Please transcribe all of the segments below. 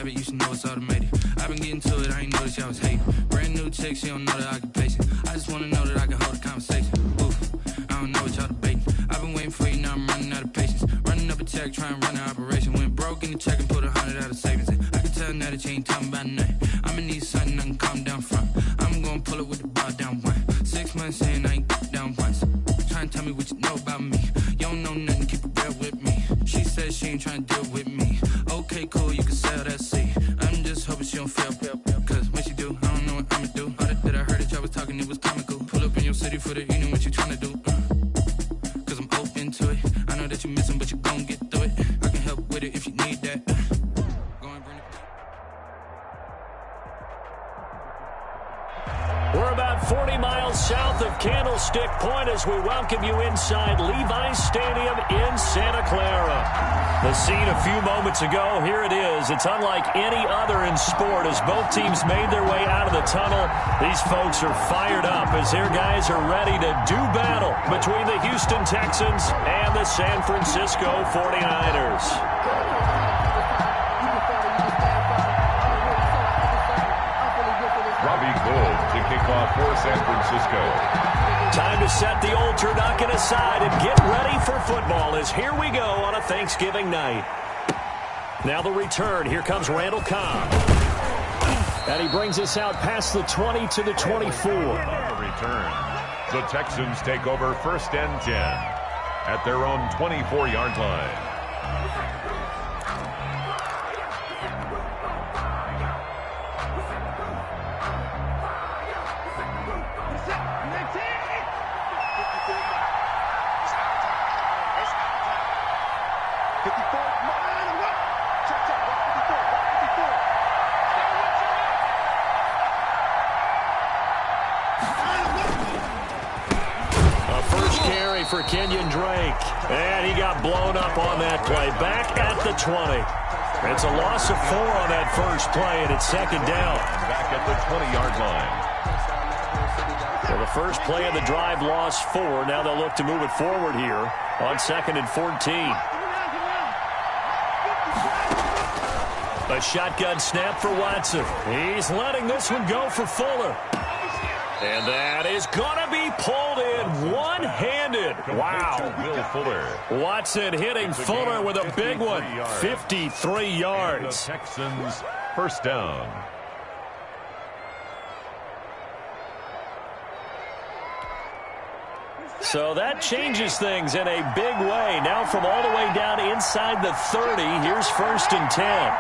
habit, you should know it's automated. I've been getting to it, I ain't noticed y'all was hating. Brand new chick, she don't know the occupation. I just wanna know that I can hold a conversation. Oof, I don't know what y'all debating. I've been waiting for you, now I'm running out of patience. Running up a check, trying to run an operation. Went broke in the check and put 100 out of savings in. I can tell now that you ain't talking about nothing. I'ma need something I can calm down from. I'm gonna pull it with the bar down one. 6 months in, I ain't down once. Trying to tell me what you know about me. You don't know nothing, keep it real with me. She says she ain't trying to deal with me. Okay, cool, you can sell that seat. I'm just hoping she don't fail. Cause when she do, I don't know what I'ma do. All that I heard that y'all was talking, it was comical. Pull up in your city for the evening, what you trying to do? Cause I'm open to it. I know that you missing, but you gon' get through it. I can help with it if you need that. Go and bring it. We're about 40 miles south of Candlestick Point as we welcome you inside Levi's Stadium in Santa Clara. The scene a few moments ago, here it is. It's unlike any other in sport as both teams made their way out of the tunnel. These folks are fired up as their guys are ready to do battle between the Houston Texans and the San Francisco 49ers. Robbie Gould to kick off for San Francisco. Time to set the old turducken aside and get ready for football as here we go on a Thanksgiving night. Now the return. Here comes Randall Cobb. And he brings us out past the 20 to the 24. Return. The Texans take over 1st and 10 at their own 24-yard line. For Kenyon Drake, and he got blown up on that play. Back at the 20. It's a loss of 4 on that first play, and it's 2nd down. Back at the 20-yard line. Well, the first play of the drive lost 4. Now they'll look to move it forward here on 2nd and 14. A shotgun snap for Watson. He's letting this one go for Fuller. And that is going to be pulled in one-handed. Wow. Will Fuller. Watson hitting Fuller with a big one. 53 yards. The Texans 1st down. So that changes things in a big way. Now from all the way down inside the 30, here's 1st and 10.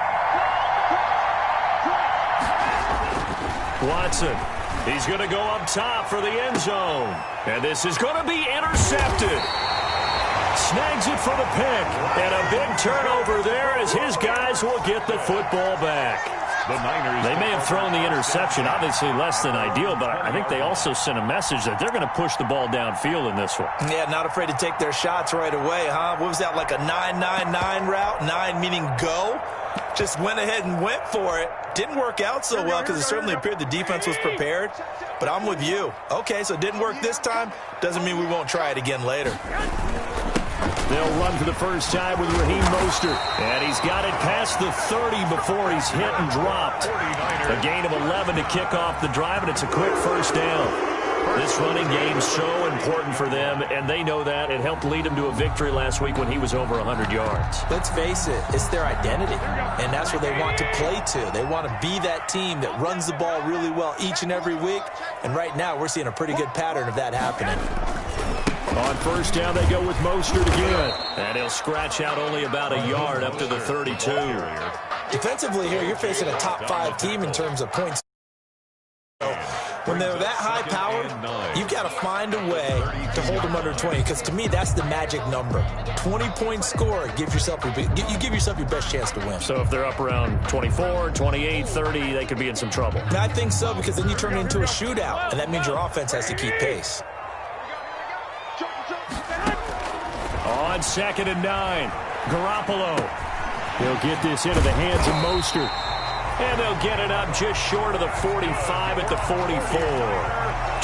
Watson. He's going to go up top for the end zone. And this is going to be intercepted. Snags it for the pick. And a big turnover there as his guys will get the football back. The Niners. They may have thrown the interception, obviously less than ideal, but I think they also sent a message that they're going to push the ball downfield in this one. Yeah, not afraid to take their shots right away, huh? What was that, like a 9-9-9 route? 9 meaning go? Just went ahead and went for it. Didn't work out so well because it certainly appeared the defense was prepared. But I'm with you. Okay, so it didn't work this time. Doesn't mean we won't try it again later. They'll run for the first time with Raheem Mostert. And he's got it past the 30 before he's hit and dropped. A gain of 11 to kick off the drive, and it's a quick 1st down. This running game's so important for them, and they know that. It helped lead them to a victory last week when he was over 100 yards. Let's face it, it's their identity, and that's what they want to play to. They want to be that team that runs the ball really well each and every week, and right now we're seeing a pretty good pattern of that happening. On 1st down, they go with Mostert again, and he'll scratch out only about a yard up to the 32. Defensively here, you're facing a top 5 team in terms of points. When they're that high-powered, you've got to find a way to hold them under 20, because to me, that's the magic number. 20-point score, you give yourself your best chance to win. So if they're up around 24, 28, 30, they could be in some trouble. And I think so, because then you turn it into a shootout, and that means your offense has to keep pace. On 2nd and 9, Garoppolo. He'll get this into the hands of Mostert. And they'll get it up just short of the 45 at the 44.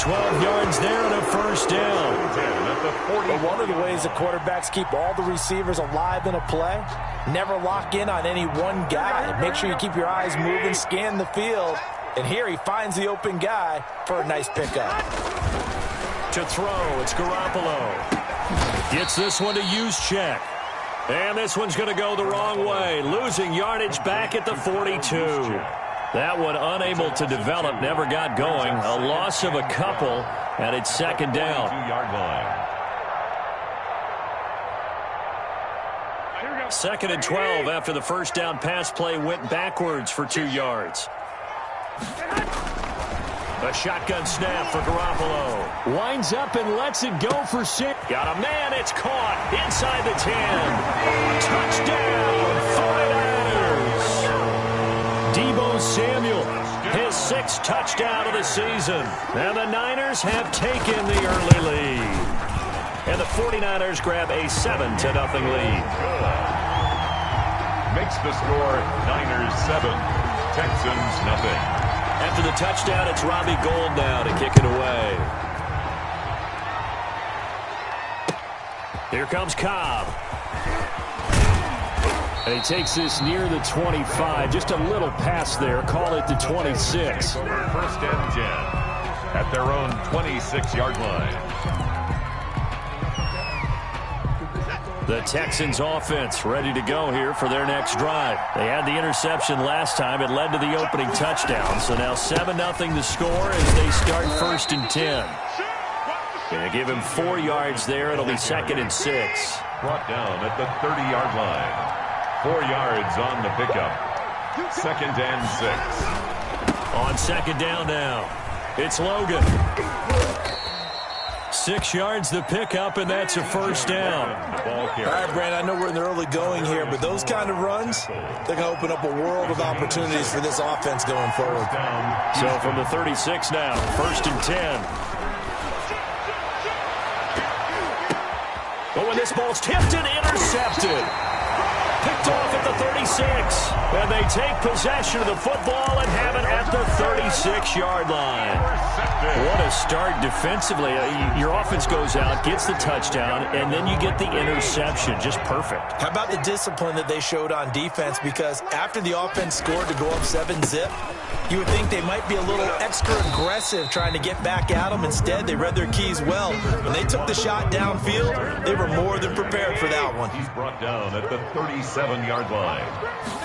12 yards there and a first down. But one of the ways the quarterbacks keep all the receivers alive in a play, never lock in on any one guy. Make sure you keep your eyes moving, scan the field. And here he finds the open guy for a nice pickup. To throw, it's Garoppolo. Gets this one to use check. And this one's going to go the wrong way. Losing yardage back at the 42. That one unable to develop, never got going. A loss of a couple, and it's second down. 2-yard line. Second and 12 after the first down pass play went backwards for 2 yards. A shotgun snap for Garoppolo. Winds up and lets it go for 6. Got a man, it's caught inside the 10. Touchdown, 49ers. Deebo Samuel, his 6th touchdown of the season. And the Niners have taken the early lead. And the 49ers grab a 7-0 lead. Makes the score Niners 7, Texans nothing. After the touchdown, it's Robbie Gould now to kick it away. Here comes Cobb. And he takes this near the 25. Just a little pass there. Call it the 26. First and 10 at their own 26-yard line. The Texans offense ready to go here for their next drive. They had the interception last time. It led to the opening touchdown. So now 7-0 the score as they start first and 10. Going to give him 4 yards there. It'll be second and 6. Brought down at the 30-yard line. 4 yards on the pickup. Second and 6. On second down now, it's Logan. 6 yards the pickup, and that's a first down. All right, Brand, I know we're in the early going here, but those kind of runs, they're going to open up a world of opportunities for this offense going forward. So from the 36 now, first and 10. But when this ball's tipped and intercepted. Picked off at the 36. And they take possession of the football and have it at the 36-yard line. What a start defensively. Your offense goes out, gets the touchdown, and then you get the interception. Just perfect. How about the discipline that they showed on defense? Because after the offense scored to go up 7-zip, you would think they might be a little extra aggressive trying to get back at them. Instead, they read their keys well. When they took the shot downfield, they were more than prepared for that one. He's brought down at the 37-yard line.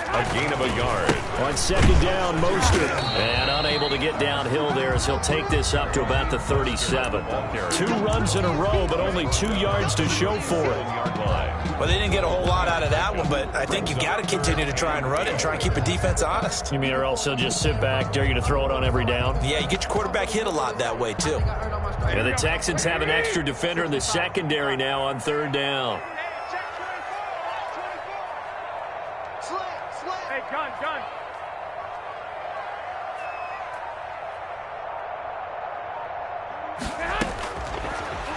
A gain of a yard. On second down, Mostert. And unable to get downhill there as he'll take this up to about the 37. 2 runs in a row, but only 2 yards to show for it. Well, they didn't get a whole lot out of that one, but I think you got to continue to try and run it and try and keep the defense honest. You mean or else they'll just sit back, dare you to throw it on every down? Yeah, you get your quarterback hit a lot that way, too. And the Texans have an extra defender in the secondary now on third down. Hey, gun.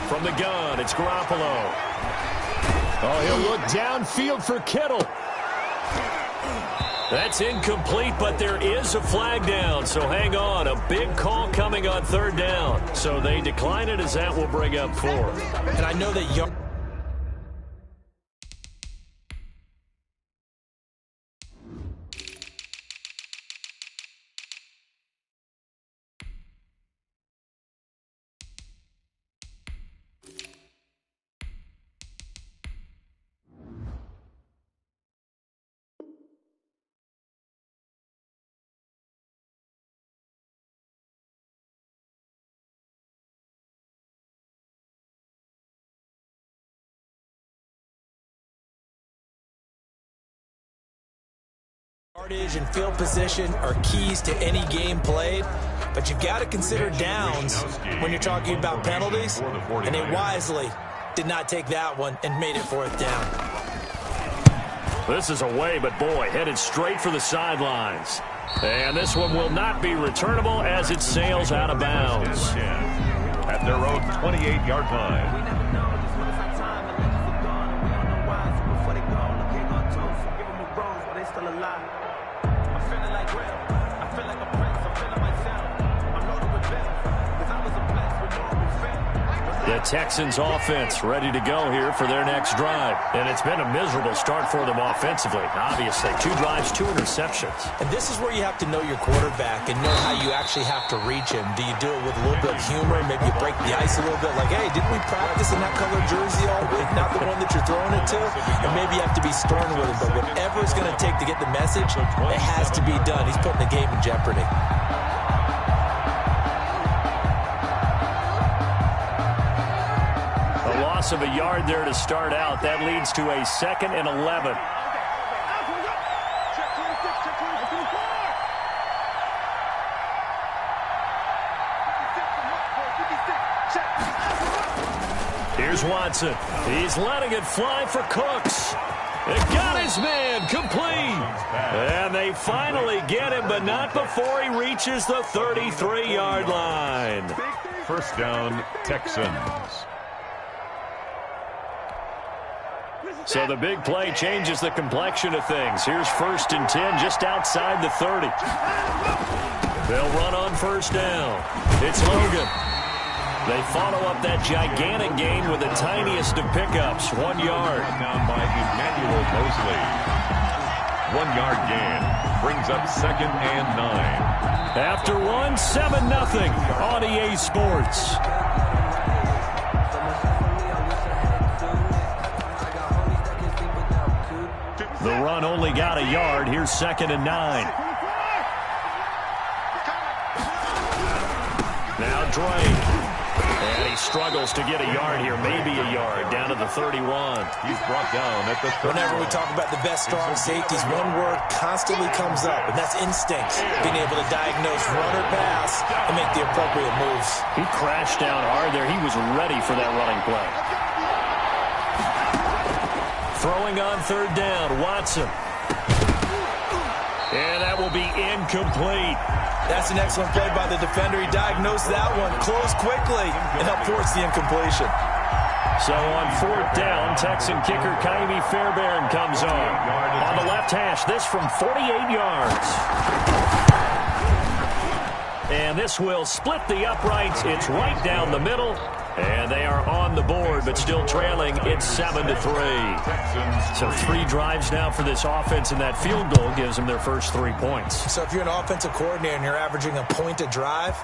From the gun, it's Garoppolo. Oh, he'll look downfield for Kittle. That's incomplete, but there is a flag down, so hang on. A big call coming on third down. So they decline it as that will bring up 4. And I know that yardage and field position are keys to any game played, but you've got to consider downs when you're talking about penalties, and they wisely did not take that one and made it 4th down. This is away, but boy, headed straight for the sidelines. And this one will not be returnable as it sails out of bounds. At their own 28-yard line. The Texans offense ready to go here for their next drive. And it's been a miserable start for them offensively, obviously. 2 drives, 2 interceptions. And this is where you have to know your quarterback and know how you actually have to reach him. Do you do it with a little bit of humor? Maybe you break the ice a little bit like, hey, didn't we practice in that color jersey all week? Not the one that you're throwing it to? And maybe you have to be stern with him. But whatever it's going to take to get the message, it has to be done. He's putting the game in jeopardy. Of a yard there to start out. That leads to a 2nd and 11. Here's Watson. He's letting it fly for Cooks. It got his man complete. And they finally get him, but not before he reaches the 33-yard line. First down, Texans. So the big play changes the complexion of things. Here's 1st and 10 just outside the 30. They'll run on first down. It's Logan. They follow up that gigantic gain with the tiniest of pickups, 1 yard. Down by Emmanuel Mosley. 1-yard gain brings up 2nd and 9. After 7-0 on EA Sports. The run only got a yard. Here's 2nd and 9. Now Drake. And he struggles to get a yard here. Maybe a yard down to the 31. He's brought down at the 31. Whenever we talk about the best strong safeties, one word constantly comes up, and that's instinct. Being able to diagnose run or pass and make the appropriate moves. He crashed down hard there. He was ready for that running play. Throwing on 3rd down, Watson. And that will be incomplete. That's an excellent play by the defender. He diagnosed that one, closed quickly, and helped force the incompletion. So on 4th down, Texan kicker Kaimi Fairbairn comes on. On the left hash, this from 48 yards. And this will split the uprights. It's right down the middle. And they are on the board, but still trailing. It's 7-3. So 3 drives now for this offense, and that field goal gives them their first 3 points. So if you're an offensive coordinator and you're averaging a point a drive,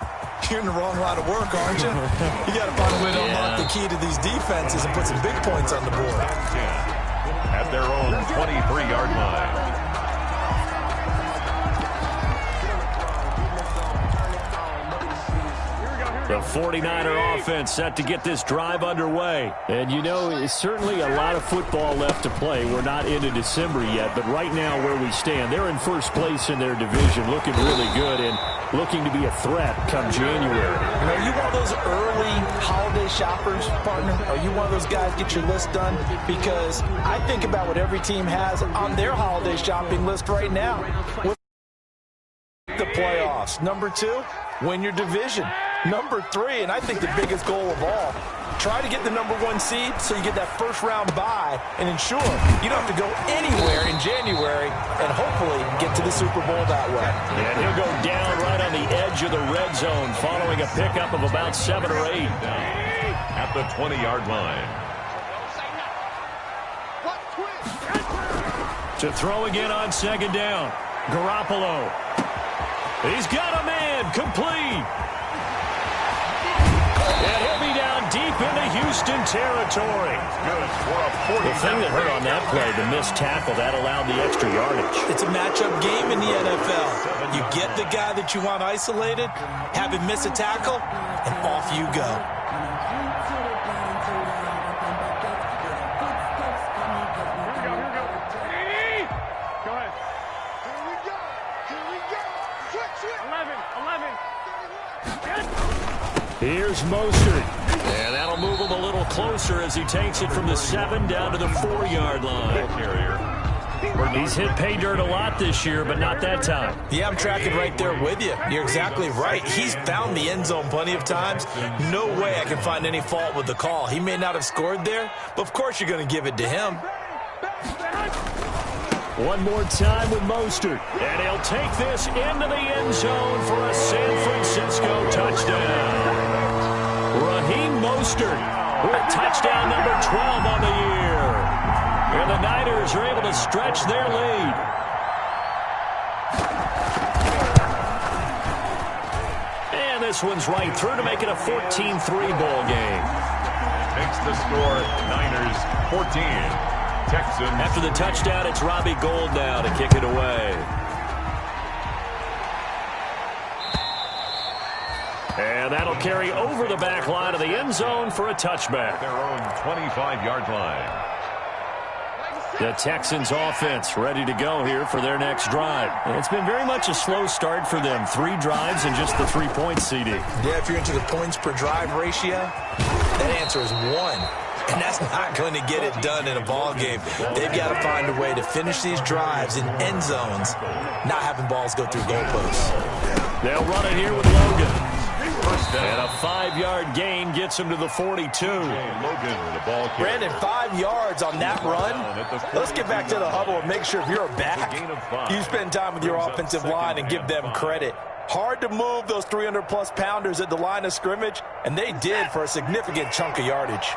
you're in the wrong line of work, aren't you? You got to find a way to unlock the key to these defenses and put some big points on the board. At their own 23-yard line. The 49er offense set to get this drive underway. And, you know, it's certainly a lot of football left to play. We're not into December yet, but right now where we stand, they're in first place in their division, looking really good and looking to be a threat come January. Are you one of those early holiday shoppers, partner? Are you one of those guys get your list done? Because I think about what every team has on their holiday shopping list right now. The playoffs. Number 2, win your division. Number 3, and I think the biggest goal of all, try to get the number 1 seed so you get that first-round bye and ensure you don't have to go anywhere in January and hopefully get to the Super Bowl that way. And he'll go down right on the edge of the red zone following a pickup of about 7 or 8. At the 20-yard line. To throw again on 2nd down. Garoppolo. He's got a man complete. And he'll be down deep into Houston territory. The thing that hurt on that play, the missed tackle, that allowed the extra yardage. It's a matchup game in the NFL. You get the guy that you want isolated, have him miss a tackle, and off you go. Here's Mostert. And that'll move him a little closer as he takes it from the 7 down to the 4-yard line. He's hit pay dirt a lot this year, but not that time. Yeah, I'm tracking right there with you. You're exactly right. He's found the end zone plenty of times. No way I can find any fault with the call. He may not have scored there, but of course you're going to give it to him. One more time with Mostert. And he'll take this into the end zone for a San Francisco touchdown. Raheem Mostert with touchdown number 12 on the year. And the Niners are able to stretch their lead. And this one's right through to make it a 14-3 ball game. Makes the score Niners 14. Texans. After the touchdown, it's Robbie Gould now to kick it away. And that'll carry over the back line of the end zone for a touchback. Their own 25-yard line. The Texans offense ready to go here for their next drive. It's been very much a slow start for them. 3 drives and just the 3 points, CD. Yeah, if you're into the points per drive ratio, that answer is 1. And that's not going to get it done in a ball game. They've got to find a way to finish these drives in end zones, not having balls go through goalposts. They'll run it here with Logan. And a 5-yard gain gets him to the 42. Brandon, 5 yards on that run. Let's get back to the huddle and make sure if you're a back, you spend time with your offensive line and give them credit. Hard to move those 300-plus pounders at the line of scrimmage, and they did for a significant chunk of yardage.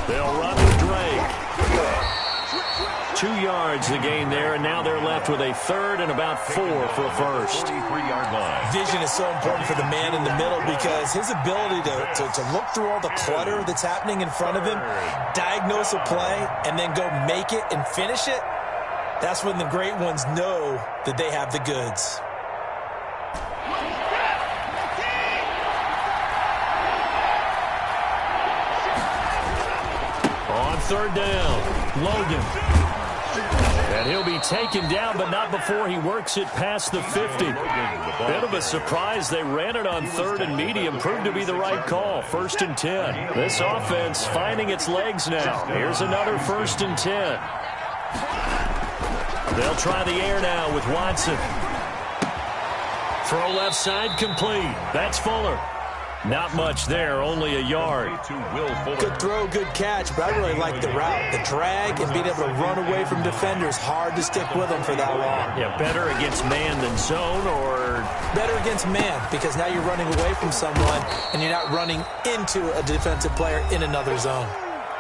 They'll run with Drake. 2 yards the gain there, and now they're left with a 3rd and about 4 for a first. 43-yard line. Vision is so important for the man in the middle because his ability to look through all the clutter that's happening in front of him, diagnose a play, and then go make it and finish it, that's when the great ones know that they have the goods. On 3rd down, Logan. And he'll be taken down, but not before he works it past the 50. Bit of a surprise. They ran it on 3rd and medium. Proved to be the right call. 1st and 10. This offense finding its legs now. Here's another 1st and 10. They'll try the air now with Watson. Throw left side complete. That's Fuller. Not much there, only a yard. Good throw, good catch, but I really like the route. The drag and being able to run away from defenders, hard to stick with them for that long. Yeah, better against man than zone, or? Better against man, because now you're running away from someone and you're not running into a defensive player in another zone.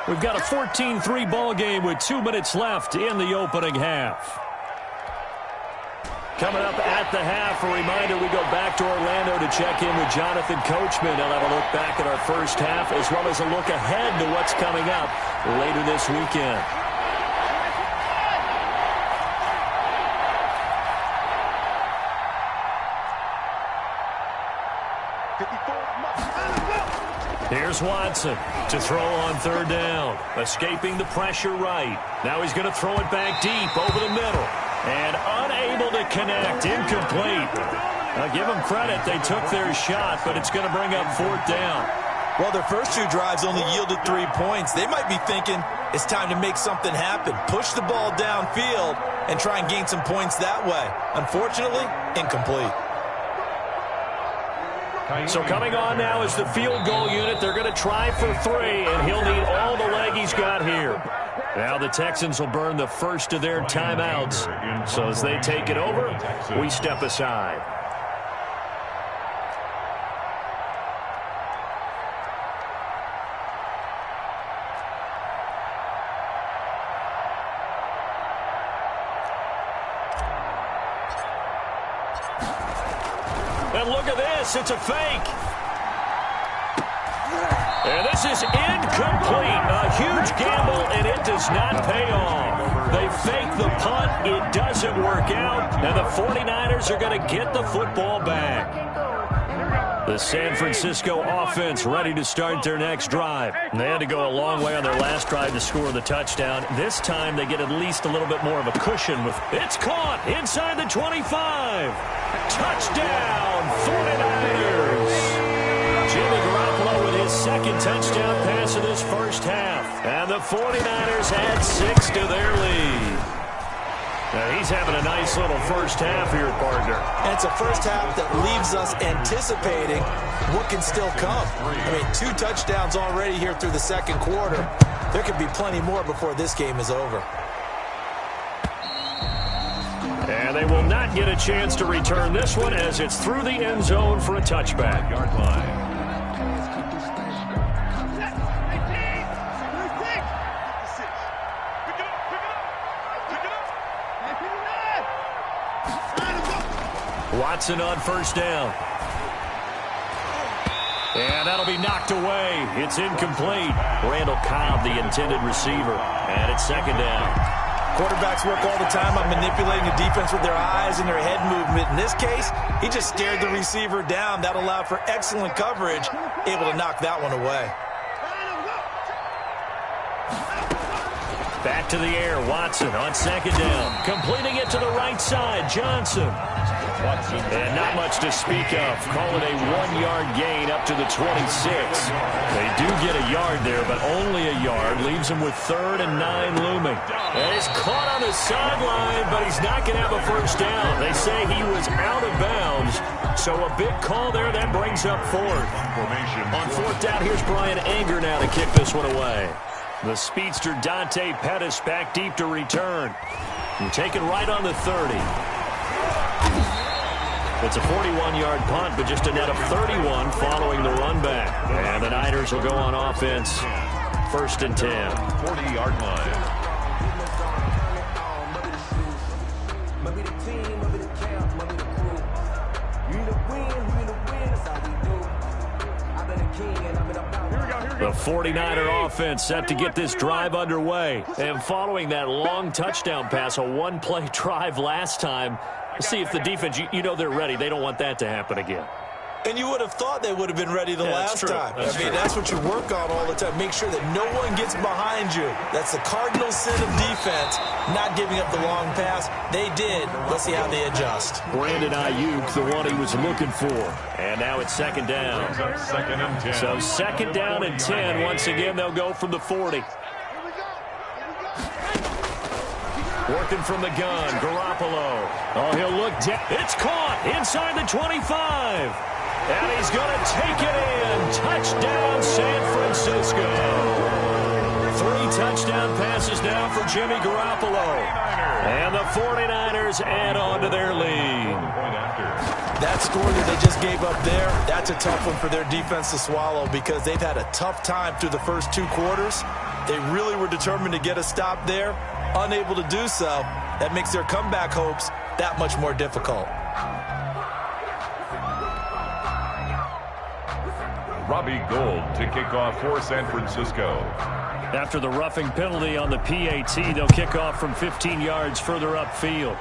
We've got a 14-3 ball game with 2 minutes left in the opening half. Coming up at the half, a reminder, we go back to Orlando to check in with Jonathan Coachman. They'll have a look back at our first half as well as a look ahead to what's coming up later this weekend. Here's Watson to throw on 3rd down. Escaping the pressure right. Now he's going to throw it back deep over the middle. And unable to connect, incomplete. I'll give them credit, they took their shot, but it's going to bring up 4th down. Well, their first 2 drives only yielded 3 points. They might be thinking it's time to make something happen. Push the ball downfield and try and gain some points that way. Unfortunately, incomplete. So coming on now is the field goal unit. They're going to try for 3, and he'll need all the leg he's got here. Now the Texans will burn the first of their timeouts. So as they take it over, we step aside. And look at this, it's a fake. And this is incomplete. A huge gamble, and it does not pay off. They fake the punt. It doesn't work out. And the 49ers are going to get the football back. The San Francisco offense ready to start their next drive. They had to go a long way on their last drive to score the touchdown. This time they get at least a little bit more of a cushion. With it's caught inside the 25. Touchdown, 49ers. Jimmy Garoppolo with his 2nd touchdown pass of this first half. And the 49ers add 6 to their lead. Now he's having a nice little first half here, partner. And it's a first half that leaves us anticipating what can still come. I mean, 2 touchdowns already here through the 2nd quarter. There could be plenty more before this game is over. And they will not get a chance to return this one as it's through the end zone for a touchback. Yard line. Watson on first down. And that'll be knocked away. It's incomplete. Randall Cobb, the intended receiver. And it's second down. Quarterbacks work all the time on manipulating the defense with their eyes and their head movement. In this case, he just stared the receiver down. That allowed for excellent coverage, able to knock that one away. Back to the air, Watson on second down. Completing it to the right side, Johnson. And not much to speak of. Call it a 1-yard gain up to the 26. They do get a yard there, but only a yard. Leaves him with 3rd and 9 looming. And he's caught on the sideline, but he's not going to have a first down. They say he was out of bounds. So a big call there. That brings up 4th. On 4th down, here's Brian Anger now to kick this one away. The speedster Dante Pettis back deep to return. And taken right on the 30. It's a 41-yard punt, but just a net of 31 following the run back. And the Niners will go on offense. 1st and 10. 40-yard line. The 49er offense set to get this drive underway. And following that long touchdown pass, a one-play drive last time, see if the defense, you know they're ready. They don't want that to happen again. And you would have thought they would have been ready the last time. That's what you work on all the time. Make sure that no one gets behind you. That's the cardinal sin of defense, not giving up the long pass. They did. Let's see how they adjust. Brandon Ayuk, the one he was looking for. And now it's second down. Second and 10. So second down and 10. Once again, they'll go from the 40. Working from the gun, Garoppolo. Oh, he'll look down. It's caught inside the 25. And he's going to take it in. Touchdown, San Francisco. 3 touchdown passes now for Jimmy Garoppolo. And the 49ers add on to their lead. That score that they just gave up there, that's a tough one for their defense to swallow because they've had a tough time through the first 2 quarters. They really were determined to get a stop there. Unable to do so, that makes their comeback hopes that much more difficult. Robbie Gould to kick off for San Francisco. After the roughing penalty on the PAT, they'll kick off from 15 yards further upfield.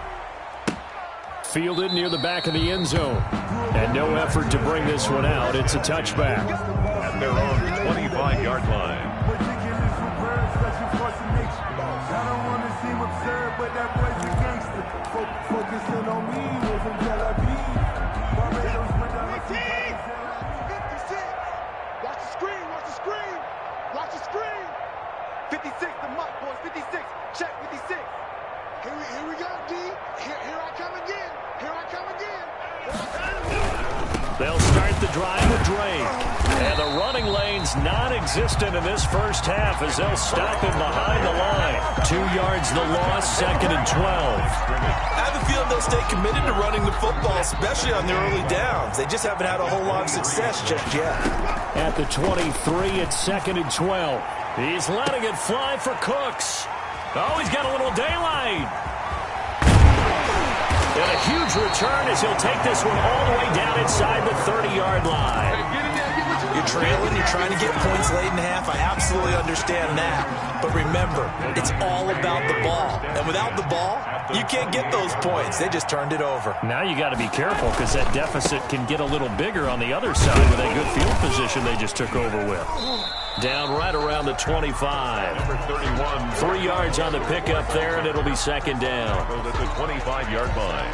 Fielded near the back of the end zone. And no effort to bring this one out. It's a touchback. At their own 25-yard line. Focusing on me, wasn't Tel Aviv. Watch the screen, watch the screen, watch the screen. 56, the muck boys, 56, check 56. Here we go, D. Here I come again. Here I come again. They'll start the drive with Drake. And the running lane's non-existent in this first half as they'll stop him behind the line. 2 yards the loss, second and 12. I have a feeling they'll stay committed to running the football, especially on their early downs. They just haven't had a whole lot of success just yet. At the 23, it's second and 12. He's letting it fly for Cooks. Oh, he's got a little daylight. And a huge return as he'll take this one all the way down inside the 30-yard line. You're trailing, you're trying to get points late in half. I absolutely understand that. But remember, it's all about the ball. And without the ball, you can't get those points. They just turned it over. Now you got to be careful because that deficit can get a little bigger on the other side with that good field position they just took over with. Down right around the 25. Number 31. 3 yards on the pickup there, and it'll be second down. At the 25-yard line.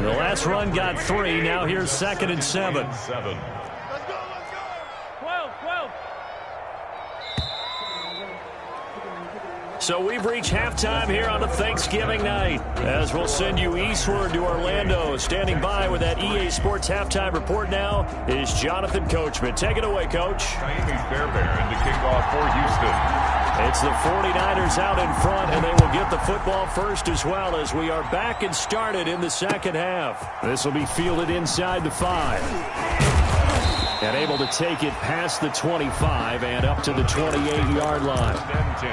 The last run got 3. Now here's second and 7. Let's go. 12. So we've reached halftime here on a Thanksgiving night. As we'll send you eastward to Orlando. Standing by with that EA Sports halftime report now is Jonathan Coachman. Take it away, Coach. Miami Fairbairn to kick off for Houston. It's the 49ers out in front, and they will get the football first as well as we are back and started in the second half. This will be fielded inside the 5. And able to take it past the 25 and up to the 28-yard line. 10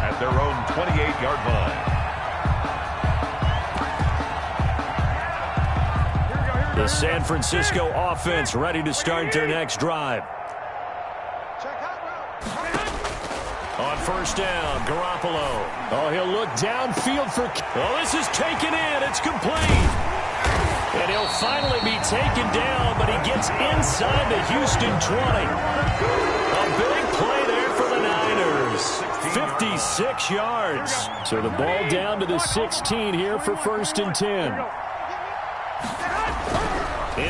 at their own 28-yard line. The San Francisco offense ready to start their next drive. On first down, Garoppolo. Oh, he'll look downfield for... Oh, this is taken in. It's complete. And he'll finally be taken down, but he gets inside the Houston 20. A big play there for the Niners. 56 yards. So the ball down to the 16 here for 1st and 10.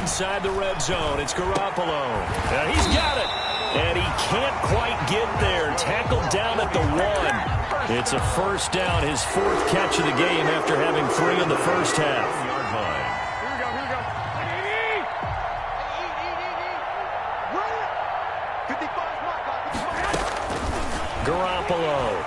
Inside the red zone, it's Garoppolo. He's got it. And he can't quite get there. Tackled down at the 1. It's a first down, his 4th catch of the game after having 3 in the first half. Garoppolo.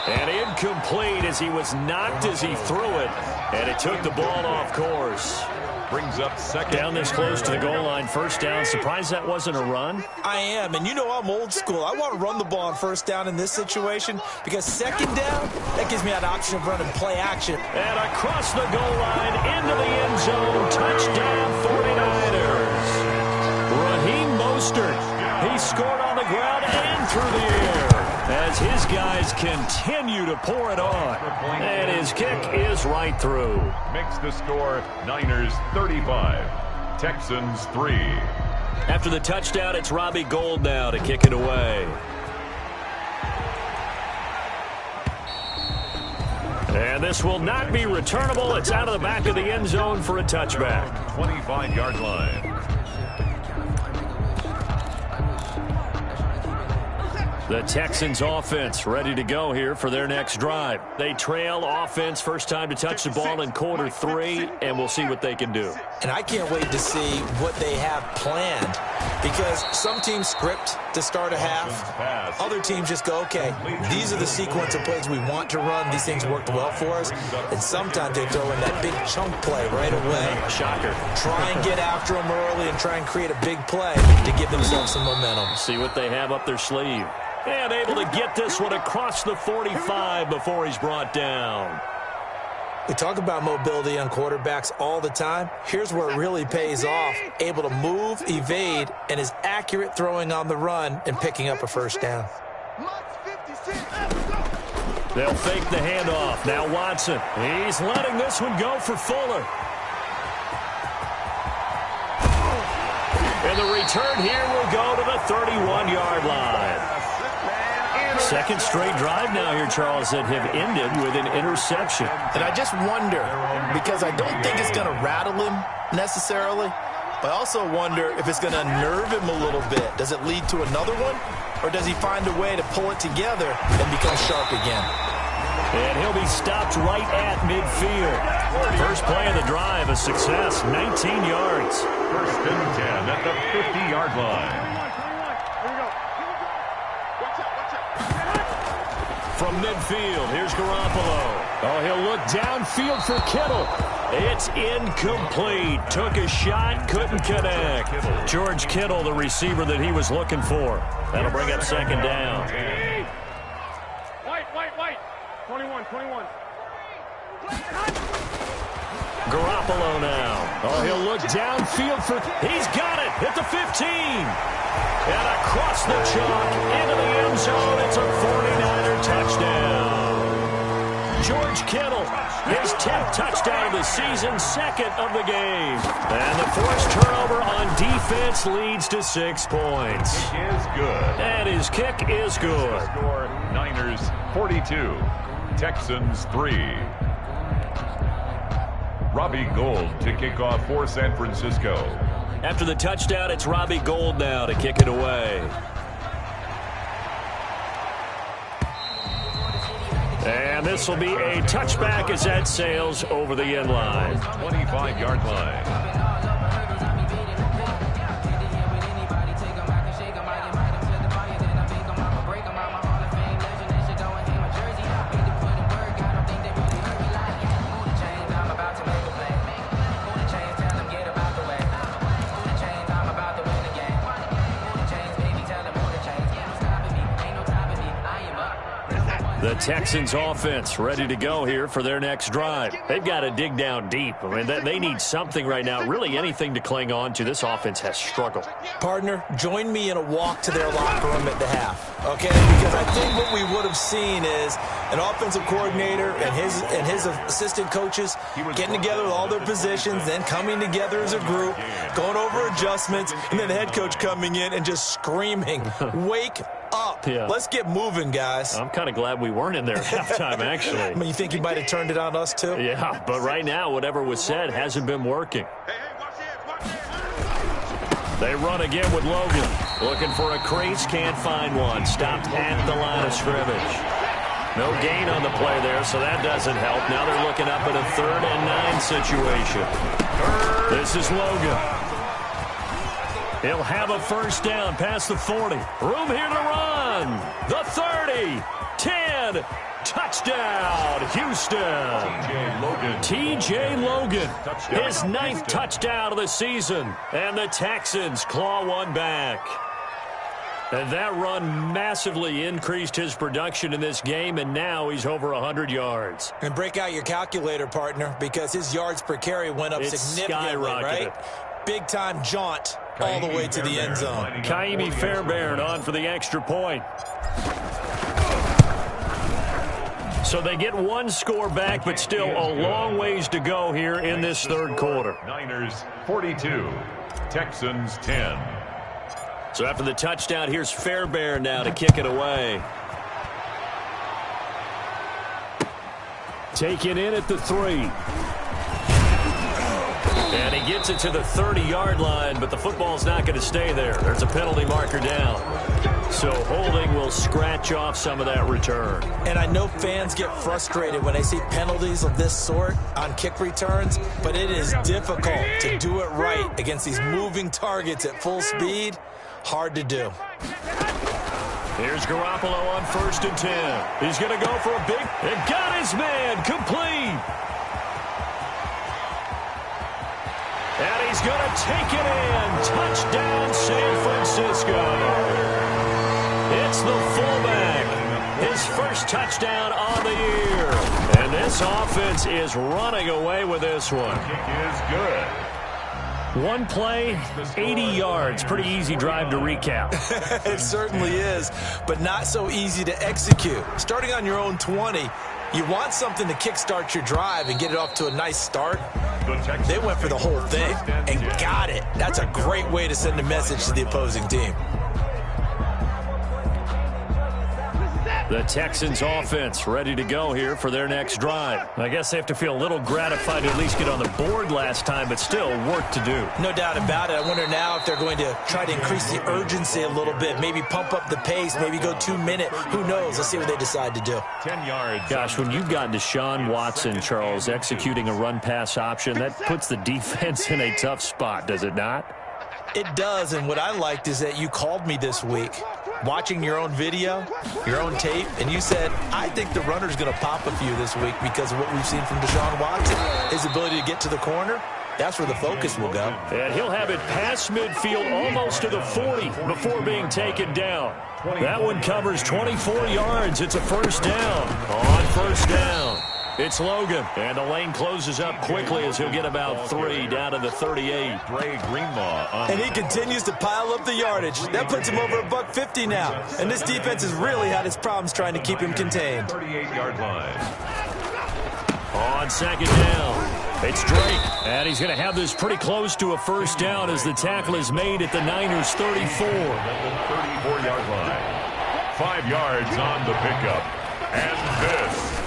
And incomplete as he was knocked as he threw it. And it took the ball off course. Brings up second. Down this close to the goal line. First down. Surprised that wasn't a run? I am. And you know I'm old school. I want to run the ball on first down in this situation because second down, that gives me an option of running play action. And across the goal line into the end zone. Touchdown 49ers. Raheem Mostert. He scored on the ground and through the air as his guys continue to pour it on. And his kick is right through. Makes the score Niners 35, Texans 3. After the touchdown, it's Robbie Gould now to kick it away. And this will not be returnable. It's out of the back of the end zone for a touchback. 25-yard line. The Texans offense ready to go here for their next drive. They trail offense, first time to touch the ball in quarter 3, and we'll see what they can do. And I can't wait to see what they have planned because some teams script to start a half. Other teams just go, okay, these are the sequence of plays we want to run. These things worked well for us. And sometimes they throw in that big chunk play right away. Shocker. Try and get after them early and try and create a big play to give themselves some momentum. See what they have up their sleeve. And able to get this one across the 45 before he's brought down. We talk about mobility on quarterbacks all the time. Here's where it really pays off. Able to move, evade, and is accurate throwing on the run and picking up a first down. They'll fake the handoff. Now Watson. He's letting this one go for Fuller. And the return here will go to the 31-yard line. Second straight drive now here, Charles, that have ended with an interception. And I just wonder, because I don't think it's going to rattle him necessarily, but I also wonder if it's going to nerve him a little bit. Does it lead to another one, or does he find a way to pull it together and become sharp again? And he'll be stopped right at midfield. First play of the drive, a success, 19 yards. First and 10 at the 50-yard line. From midfield, here's Garoppolo. Oh, he'll look downfield for Kittle. It's incomplete. Took a shot, couldn't connect. George Kittle, the receiver that he was looking for. That'll bring up second down. White. 21. Garoppolo now. Oh, he'll look downfield for... He's got it at the 15. And across the chalk into the end zone. It's a 49er touchdown. George Kittle, his 10th touchdown of the season, second of the game. And the forced turnover on defense leads to 6 points. Kick is good. And his kick is good. Score Niners 42, Texans 3. Robbie Gould to kick off for San Francisco. After the touchdown, it's Robbie Gould now to kick it away. And this will be a touchback as that sails over the end line. 25-yard line. The Texans offense ready to go here for their next drive. They've got to dig down deep. I mean, they need something right now, really anything to cling on to. This offense has struggled. Partner, join me in a walk to their locker room at the half, okay? Because I think what we would have seen is an offensive coordinator and his assistant coaches getting together with all their positions, then coming together as a group, going over adjustments, and then the head coach coming in and just screaming, wake up. Yeah. Let's get moving, guys. I'm kind of glad we weren't in there at halftime, actually. I mean, you think he might have turned it on us, too? Yeah, but right now, whatever was said hasn't been working. They run again with Logan. Looking for a crease, can't find one. Stopped at the line of scrimmage. No gain on the play there, so that doesn't help. Now they're looking up at a 3rd and 9 situation. This is Logan. He'll have a first down past the 40. Room here to run. The 30. 10. Touchdown, Houston. T.J. Logan. His 9th touchdown of the season. And the Texans claw one back. And that run massively increased his production in this game, and now he's over 100 yards. And break out your calculator, partner, because his yards per carry went up significantly, right? Big-time jaunt all the way to the end zone. Kaimi Fairbairn on for the extra point. So they get one score back, but still a long ways to go here in this third quarter. Niners 42, Texans 10. So after the touchdown, here's Fairbairn now to kick it away. Taken in at the 3. And he gets it to the 30-yard line, but the football's not going to stay there. There's a penalty marker down. So holding will scratch off some of that return. And I know fans get frustrated when they see penalties of this sort on kick returns, but it is difficult to do it right against these moving targets at full speed. Hard to do. Here's Garoppolo on 1st and 10. He's going to go for a big, and got his man complete. And he's going to take it in. Touchdown, San Francisco. It's the fullback. His first touchdown on the year. And this offense is running away with this one. Kick is good. One play, 80 yards. Pretty easy drive to recap. It certainly is, but not so easy to execute. Starting on your own 20, you want something to kickstart your drive and get it off to a nice start. They went for the whole thing and got it. That's a great way to send a message to the opposing team. The Texans offense ready to go here for their next drive. I guess they have to feel a little gratified to at least get on the board last time, but still work to do. No doubt about it. I wonder now if they're going to try to increase the urgency a little bit, maybe pump up the pace, maybe go 2-minute. Who knows? Let's see what they decide to do. 10 yards. Gosh, when you've got Deshaun Watson, Charles, executing a run-pass option, that puts the defense in a tough spot, does it not? It does, and what I liked is that you called me this week, watching your own video, your own tape, and you said, I think the runner's going to pop a few this week because of what we've seen from Deshaun Watson. His ability to get to the corner, that's where the focus will go. And he'll have it past midfield almost to the 40 before being taken down. That one covers 24 yards. It's a first down. On first down, it's Logan. And the lane closes up quickly as he'll get about 3 down to the 38. Dre Greenlaw. And he continues to pile up the yardage. That puts him over $150 now. And this defense has really had its problems trying to keep him contained. 38-yard line. On second down, it's Drake. And he's going to have this pretty close to a first down as the tackle is made at the Niners' 34. 34-yard line. 5 yards on the pickup. And this.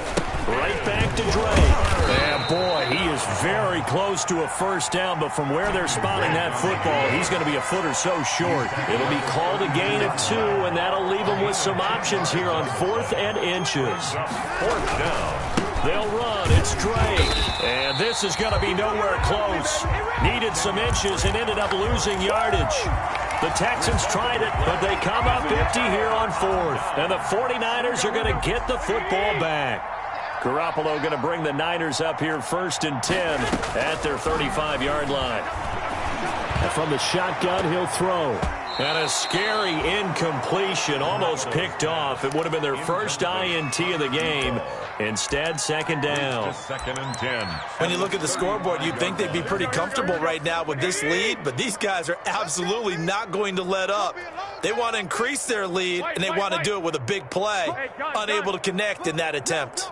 Right back to Drake. And boy, he is very close to a first down, but from where they're spotting that football, he's going to be a foot or so short. It'll be called a gain of 2, and that'll leave him with some options here on 4th and inches. 4th down. They'll run. It's Drake. And this is going to be nowhere close. Needed some inches and ended up losing yardage. The Texans tried it, but they come up empty here on 4th. And the 49ers are going to get the football back. Garoppolo going to bring the Niners up here 1st and 10 at their 35-yard line. The from the shotgun. He'll throw. And a scary incompletion, almost picked off. It would have been their first INT of the game. Instead, second down. Second and 10. When you look at the scoreboard, you'd think they'd be pretty comfortable right now with this lead, but these guys are absolutely not going to let up. They want to increase their lead, and they want to do it with a big play. Unable to connect in that attempt.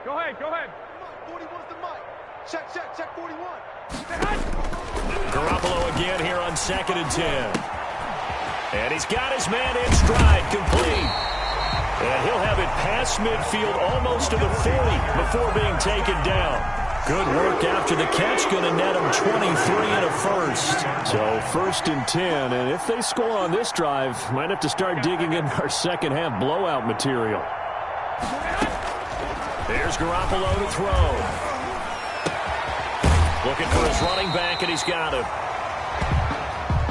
Go ahead. 41's the mic. Check 41. Garoppolo again here on second and 10. And he's got his man in stride, complete. And he'll have it past midfield almost to the 40 before being taken down. Good work after the catch, going to net him 23 and a first. So first and 10, and if they score on this drive, might have to start digging in our second half blowout material. There's Garoppolo to throw. Looking for his running back, and he's got him.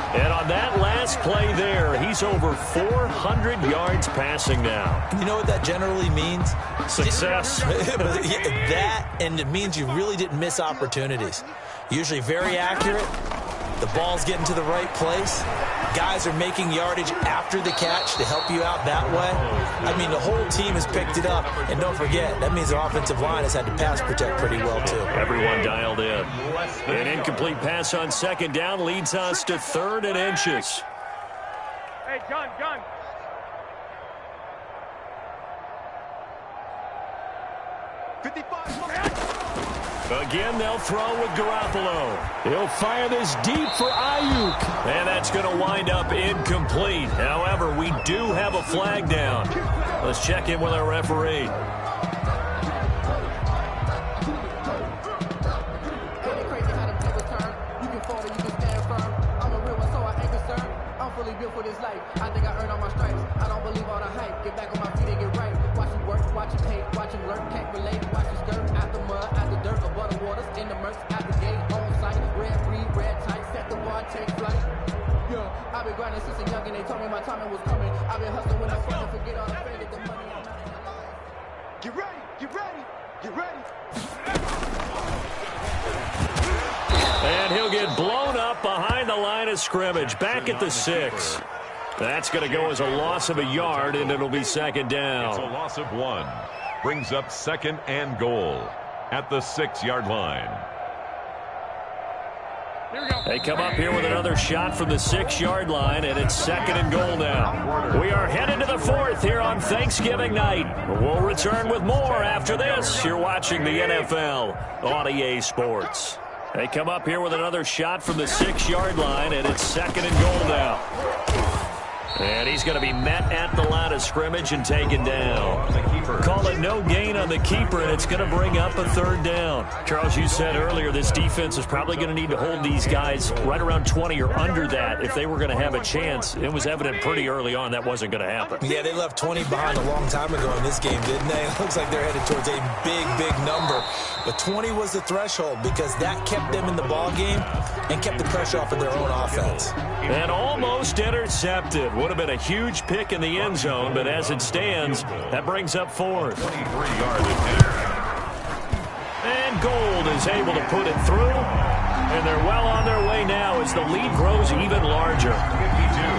And on that last play there, he's over 400 yards passing now. You know what that generally means? Success. That, and it means you really didn't miss opportunities. Usually very accurate. The ball's getting to the right place. Guys are making yardage after the catch to help you out that way. I mean, the whole team has picked it up. And don't forget, that means the offensive line has had to pass protect pretty well, too. Everyone dialed in. An incomplete pass on second down leads us to 3rd and inches. Hey, gun. 55. Again, they'll throw with Garoppolo. He'll fire this deep for Ayuk. And that's going to wind up incomplete. However, we do have a flag down. Let's check in with our referee. Built for this life. I think I earned all my stripes. I don't believe all the hype. Get back on my feet and get right. Watch him work, watch him hate, watch him lurk, can't relate. Watch him skirt out the mud, out the dirt, above the waters, in the murks, out the gate, on sight. Red breed, red tight, set the bar, take flight. Yeah, I've been grinding since a young and they told me my timing was coming. I've been hustling when I front and forget all the fame that the money I'm not. Get ready. And he'll get blown up behind the line of scrimmage, back at the 6. That's going to go as a loss of a yard, and it'll be second down. It's a loss of 1. Brings up second and goal at the 6-yard line. They come up here with another shot from the 6-yard line, and it's second and goal now. We are headed to the 4th here on Thanksgiving night. We'll return with more after this. You're watching the NFL on EA Sports. They come up here with another shot from the 6-yard line, and it's second and goal now. And he's going to be met at the line of scrimmage and taken down. Call it no gain on the keeper, and it's going to bring up a 3rd down. Charles, you said earlier this defense is probably going to need to hold these guys right around 20 or under that if they were going to have a chance. It was evident pretty early on that wasn't going to happen. Yeah, they left 20 behind a long time ago in this game, didn't they? It looks like they're headed towards a big number. But 20 was the threshold because that kept them in the ball game and kept the pressure off of their own offense. And almost intercepted. Would have been a huge pick in the end zone, but as it stands, that brings up 4th. 23-yard attempt. And Gold is able to put it through, and they're well on their way now as the lead grows even larger.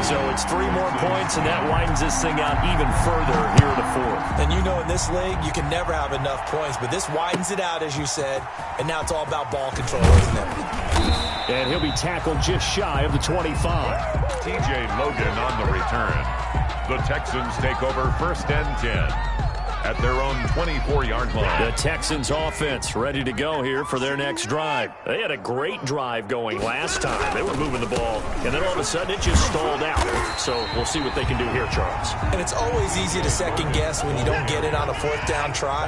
So it's 3 more points, and that widens this thing out even further here in the 4th. And you know in this league, you can never have enough points, but this widens it out, as you said, and now it's all about ball control, isn't it? And he'll be tackled just shy of the 25. TJ Logan on the return. The Texans take over 1st and 10 at their own 24-yard line. The Texans offense ready to go here for their next drive. They had a great drive going last time. They were moving the ball, and then all of a sudden it just stalled out. So we'll see what they can do here, Charles. And it's always easy to second guess when you don't get it on a 4th down try.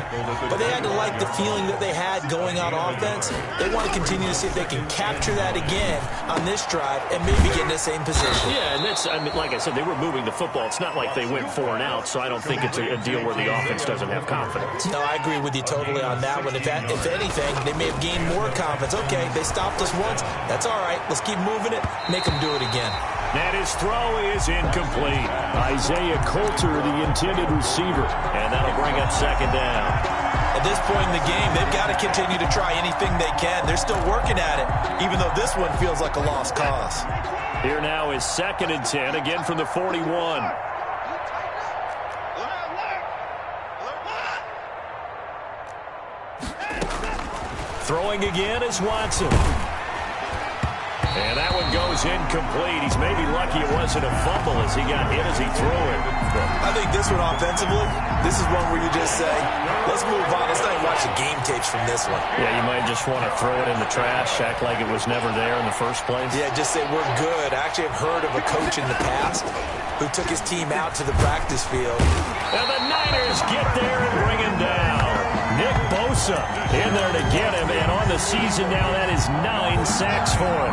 But they had to like the feeling that they had going on offense. They want to continue to see if they can capture that again on this drive and maybe get in the same position. Yeah, and that's, I mean, like I said, they were moving the football. It's not like they went 4 and out, so I don't think it's a deal where the offense doesn't have confidence. No, I agree with you totally on that one. If anything, they may have gained more confidence. Okay, they stopped us once. That's all right. Let's keep moving it. Make them do it again. And his throw is incomplete. Isaiah Coulter, the intended receiver. And that'll bring up second down. And At this point in the game, they've got to continue to try anything they can. They're still working at it, even though this one feels like a lost cause. Here now is 2nd and 10, again from the 41. Throwing again is Watson. And that one goes incomplete. He's maybe lucky it wasn't a fumble as he got hit as he threw it. I think this one offensively, this is one where you just say, let's move on. Let's not even watch the game tapes from this one. Yeah, you might just want to throw it in the trash, act like it was never there in the first place. Yeah, just say we're good. I actually have heard of a coach in the past who took his team out to the practice field. And the Niners get there and bring him down. Nick Bosa in there to get him, and on the season now, that is 9 sacks for him.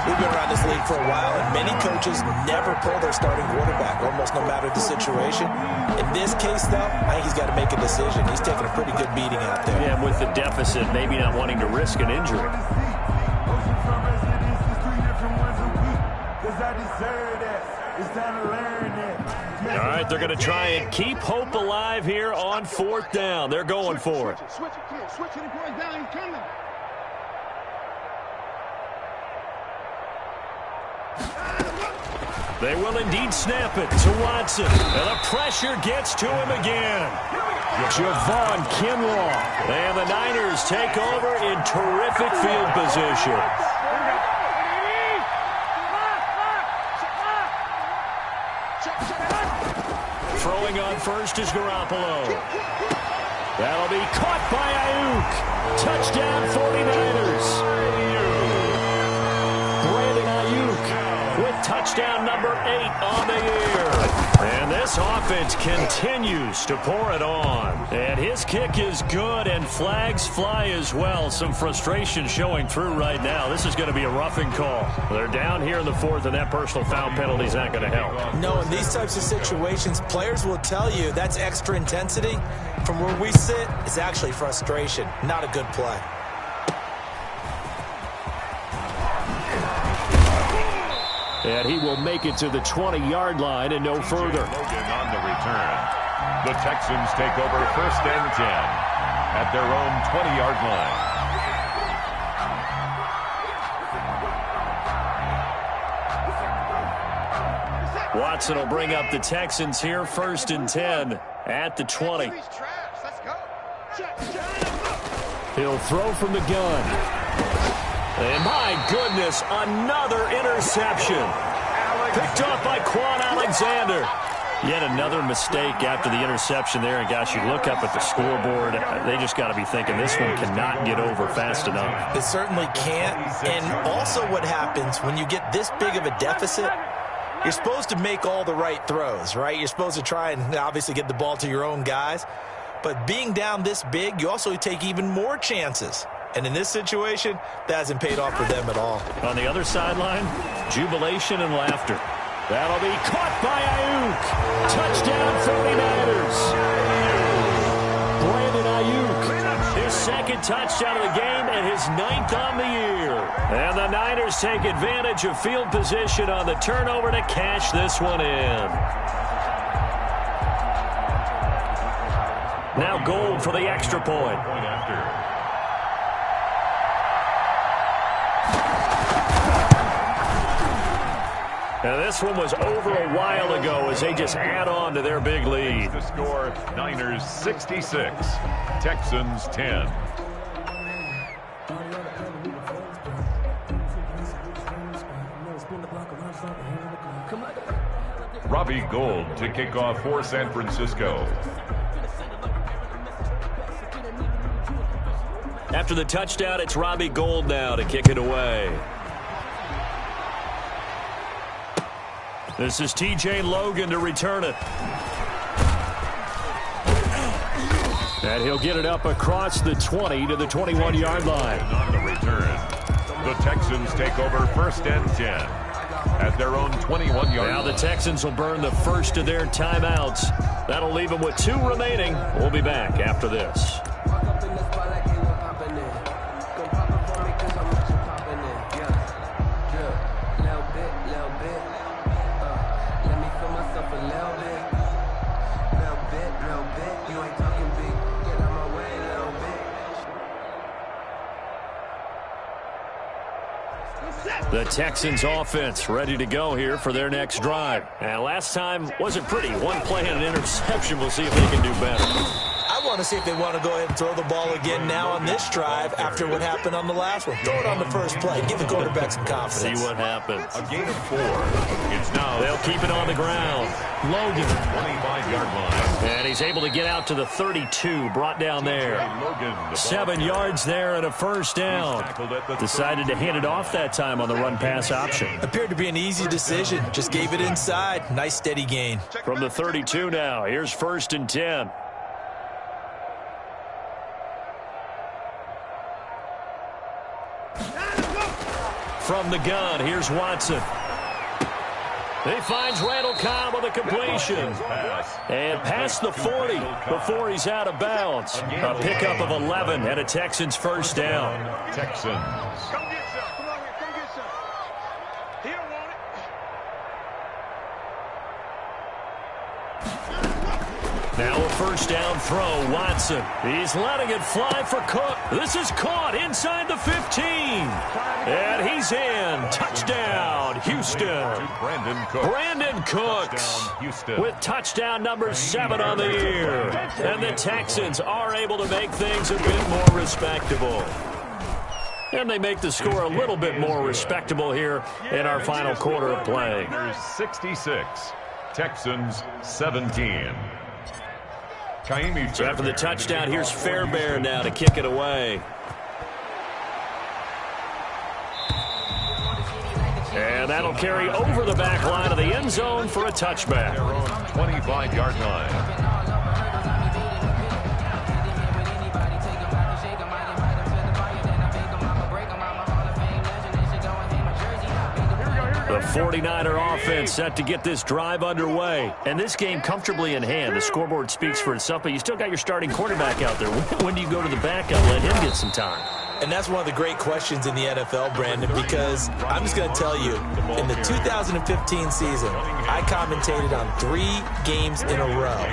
We've been around this league for a while, and many coaches never pull their starting quarterback, almost no matter the situation. In this case, though, I think he's got to make a decision. He's taking a pretty good beating out there. Yeah, with the deficit, maybe not wanting to risk an injury. All right, they're going to try and keep hope alive here on 4th down. They're going for it. Switch it, kid. Switch it, boys down. He's coming. They will indeed snap it to Watson. And the pressure gets to him again. Javon Kinlaw. And the Niners take over in terrific field position. Throwing on first is Garoppolo. That'll be caught by Ayuk. Touchdown 49ers. Brandon Ayuk with touchdown number 8 on the year. And this offense continues to pour it on. And his kick is good, and flags fly as well. Some frustration showing through right now. This is going to be a roughing call. They're down here in the 4th, and that personal foul penalty is not going to help. No, in these types of situations, players will tell you that's extra intensity. From where we sit, it's actually frustration. Not a good play. And he will make it to the 20-yard line and no further. Logan on the return. The Texans take over 1st and 10 at their own 20-yard line. Watson will bring up the Texans here, 1st and 10 at the 20. He'll throw from the gun. And my goodness, another interception. Picked off by Quan Alexander. Yet another mistake after the interception there. And gosh, you look up at the scoreboard, they just got to be thinking this one cannot get over fast enough. It certainly can't. And also what happens when you get this big of a deficit, you're supposed to make all the right throws, right? You're supposed to try and obviously get the ball to your own guys. But being down this big, you also take even more chances. And in this situation, that hasn't paid off for them at all. On the other sideline, jubilation and laughter. That'll be caught by Ayuk. Touchdown 49ers. Brandon Ayuk, his 2nd touchdown of the game and his 9th on the year. And the Niners take advantage of field position on the turnover to cash this one in. Now Gold for the extra point. Now this one was over a while ago as they just add on to their big lead. The score, Niners 66, Texans 10. Robbie Gould to kick off for San Francisco. After the touchdown, it's Robbie Gould now to kick it away. This is T.J. Logan to return it. And he'll get it up across the 20 to the 21-yard line. On the return, the Texans take over 1st and 10 at their own 21-yard line. Now the Texans will burn the first of their timeouts. That'll leave them with 2 remaining. We'll be back after this. The Texans offense ready to go here for their next drive. And last time wasn't pretty. One play and an interception. We'll see if they can do better. I want to see if they want to go ahead and throw the ball again now on this drive after what happened on the last one. Throw it on the first play. Give the quarterback some confidence. See what happens. A gain of 4. It's now. They'll keep it on the ground. Logan. 25-yard line. And he's able to get out to the 32. Brought down there. 7 yards there and a first down. Decided to hand it off that time on the run-pass option. Appeared to be an easy decision. Just gave it inside. Nice steady gain. From the 32 now. Here's 1st and 10. From the gun, here's Watson. He finds Randall Cobb with a completion. And past the 40 before he's out of bounds. A pickup of 11 and a Texans first down. Texans. Come get some. Come on here. Come get some. He don't want it. Now a first down throw, Watson. He's letting it fly for Cook. This is caught inside the 15. And he's in. Touchdown, Houston. Brandon Cooks with touchdown number 7 on the year. And the Texans are able to make things a bit more respectable. And they make the score a little bit more respectable here in our final quarter of play. 66. Texans 17. So after the touchdown, here's Fairbairn now to kick it away. And that'll carry over the back line of the end zone for a touchback. 25-yard line. The 49er offense set to get this drive underway. And this game comfortably in hand. The scoreboard speaks for itself, but you still got your starting quarterback out there. When do you go to the backup and let him get some time? And that's one of the great questions in the NFL, Brandon, because I'm just going to tell you, in the 2015 season, I commentated on 3 games in a row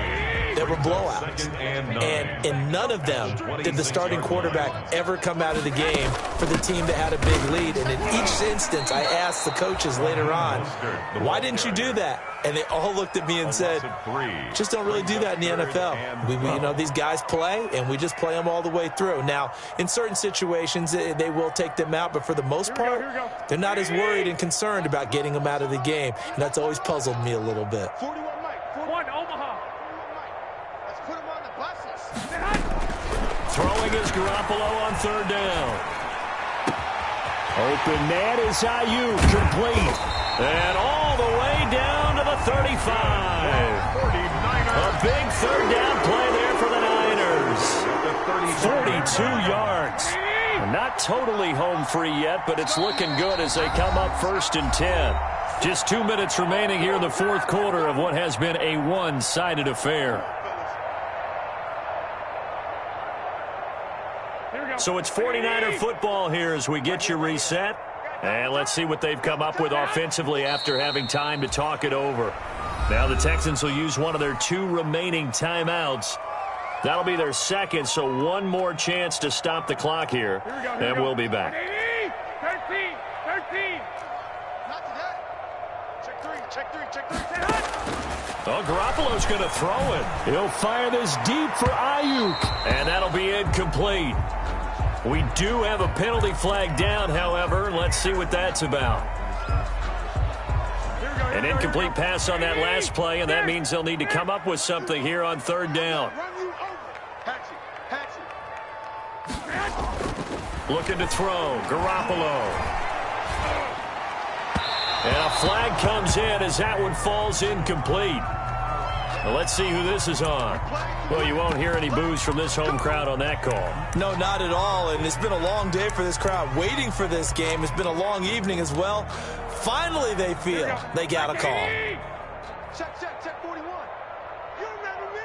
that were blowouts. And in none of them did the starting quarterback ever come out of the game for the team that had a big lead. And in each instance, I asked the coaches later on, why didn't you do that? And they all looked at me and said, just don't really do that in the NFL. We you know, these guys play, and we just play them all the way through. Now, in certain situations, they will take them out, but for the most part, they're not as worried and concerned about getting them out of the game. And that's always puzzled me a little bit. 41 Mike. 41 Omaha. Let's put him on the buses. Throwing is Garoppolo on 3rd down. Open net is Ayuk, complete. And all the way down to the 35. A big 3rd down play there for the Niners. 42 yards. Not totally home free yet, but it's looking good as they come up 1st and 10. Just 2 minutes remaining here in the 4th quarter of what has been a one-sided affair. So it's 49er football here as we get you reset. And let's see what they've come up with offensively after having time to talk it over. Now the Texans will use one of their 2 remaining timeouts. That'll be their 2nd, so one more chance to stop the clock here. And we'll be back. 13. Not today. Check 3. Oh, Garoppolo's going to throw it. He'll fire this deep for Ayuk. And that'll be incomplete. We do have a penalty flag down, however. Let's see what that's about. An incomplete pass on that last play, and that means they'll need to come up with something here on 3rd down. Looking to throw. Garoppolo. And a flag comes in as that one falls incomplete. Well, let's see who this is on. Well, you won't hear any boos from this home crowd on that call. No, not at all. And it's been a long day for this crowd waiting for this game. It's been a long evening as well. Finally, they feel they got a call. Check 41. You remember me?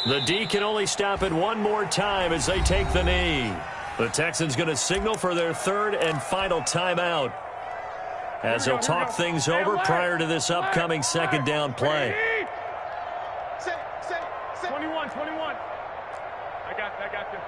The D can only stop it one more time as they take the knee. The Texans going to signal for their 3rd and final timeout as they'll talk things over prior to this upcoming 2nd down play. 21. I got you.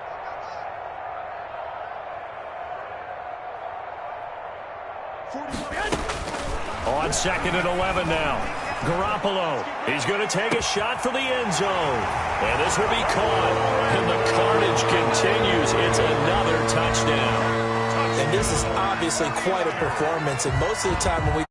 On 2nd and 11 now. Garoppolo, he's going to take a shot for the end zone. And this will be caught. And the carnage continues. It's another touchdown. And this is obviously quite a performance. And most of the time when we